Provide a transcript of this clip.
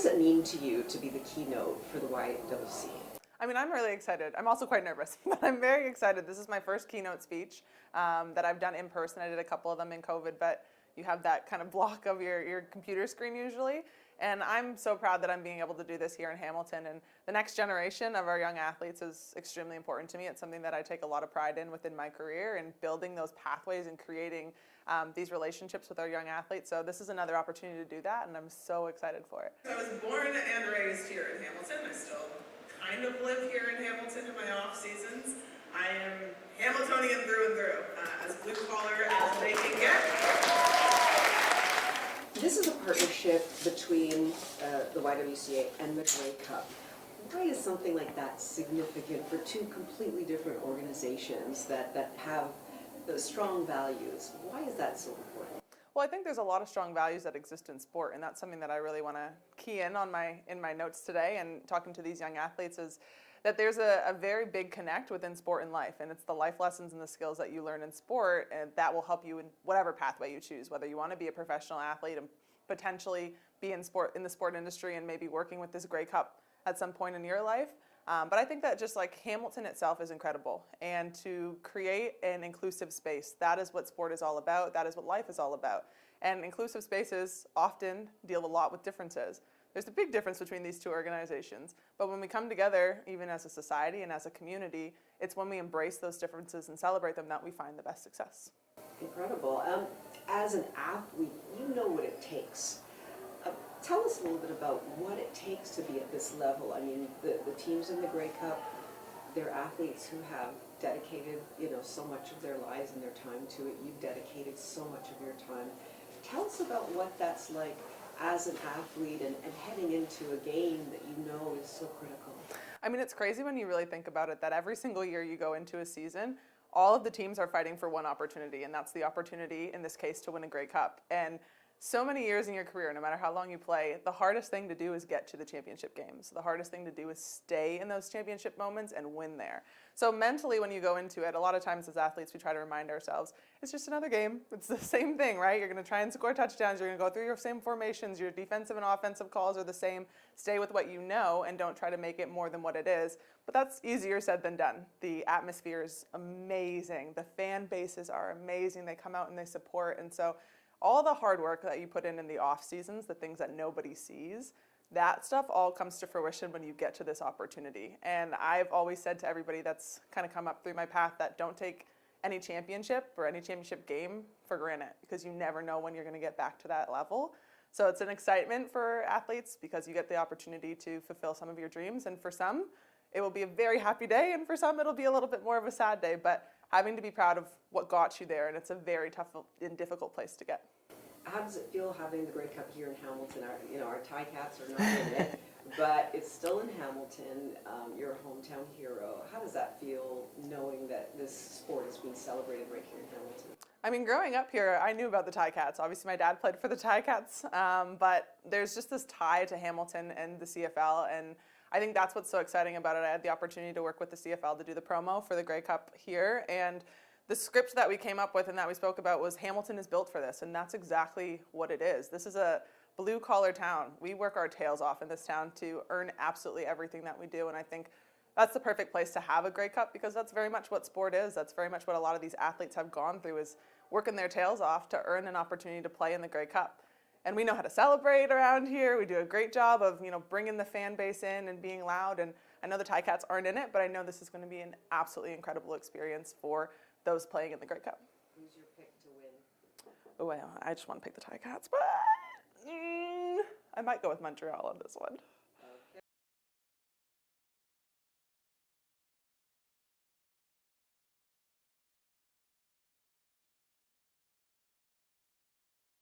does it mean to you to be the keynote for the YWCA? I mean, I'm really excited. I'm also quite nervous, but I'm very excited. This is my first keynote speech that I've done in person. I did a couple of them in COVID, but you have that kind of block of your computer screen usually. And I'm so proud that I'm being able to do this here in Hamilton. And the next generation of our young athletes is extremely important to me. It's something that I take a lot of pride in within my career, and building those pathways and creating these relationships with our young athletes. So this is another opportunity to do that, and I'm so excited for it. I was born and raised here in Hamilton. I still kind of live here in Hamilton in my off seasons. I am Hamiltonian through and through, as blue collar as they can get. This is a partnership between the YWCA and the Grey Cup. Why is something like that significant for two completely different organizations that have strong values? Why is that so important? Well, I think there's a lot of strong values that exist in sport, and that's something that I really want to key in on in my notes today and talking to these young athletes is that there's a very big connect within sport and life, and it's the life lessons and the skills that you learn in sport, and that will help you in whatever pathway you choose, whether you want to be a professional athlete and potentially be in the sport industry and maybe working with this Grey Cup at some point in your life. But I think that just like Hamilton itself is incredible, and to create an inclusive space, that is what sport is all about, that is what life is all about. And inclusive spaces often deal a lot with differences. There's a big difference between these two organizations, but when we come together, even as a society and as a community, it's when we embrace those differences and celebrate them that we find the best success. Incredible. As an athlete, you know what it takes. Tell us a little bit about what it takes to be at this level. I mean, the teams in the Grey Cup, they're athletes who have dedicated, so much of their lives and their time to it. You've dedicated so much of your time. Tell us about what that's like as an athlete and heading into a game that you know is so critical. I mean, it's crazy when you really think about it that every single year you go into a season, all of the teams are fighting for one opportunity, and that's the opportunity, in this case, to win a Grey Cup. And so many years in your career, no matter how long you play, the hardest thing to do is get to the championship games. The hardest thing to do is stay in those championship moments and win there. So mentally, when you go into it, a lot of times as athletes, we try to remind ourselves, it's just another game. It's the same thing, right? You're going to try and score touchdowns. You're going to go through your same formations. Your defensive and offensive calls are the same. Stay with what you know and don't try to make it more than what it is. But that's easier said than done. The atmosphere is amazing. The fan bases are amazing. They come out and they support. And so all the hard work that you put in the off seasons, the things that nobody sees, that stuff all comes to fruition when you get to this opportunity. And I've always said to everybody that's kind of come up through my path that don't take any championship or any championship game for granted, because you never know when you're going to get back to that level. So it's an excitement for athletes because you get the opportunity to fulfill some of your dreams. And for some, it will be a very happy day, and for some, it'll be a little bit more of a sad day. But having to be proud of what got you there, and it's a very tough and difficult place to get. How does it feel having the Grey Cup here in Hamilton? Our Ticats are not in it, but it's still in Hamilton. You're a hometown hero. How does that feel, knowing that this sport is being celebrated right here in Hamilton? I mean, growing up here, I knew about the Ticats. Obviously, my dad played for the Ticats, but there's just this tie to Hamilton and the CFL, and I think that's what's so exciting about it. I had the opportunity to work with the CFL to do the promo for the Grey Cup here, and the script that we came up with and that we spoke about was Hamilton is built for this, and that's exactly what it is. This is a blue-collar town. We work our tails off in this town to earn absolutely everything that we do, and I think that's the perfect place to have a Grey Cup, because that's very much what sport is. That's very much what a lot of these athletes have gone through, is working their tails off to earn an opportunity to play in the Grey Cup. And we know how to celebrate around here. We do a great job of, bringing the fan base in and being loud. And I know the Ticats aren't in it, but I know this is going to be an absolutely incredible experience for those playing in the Grey Cup. Who's your pick to win? Oh, well, I just want to pick the Ticats, but I might go with Montreal on this one.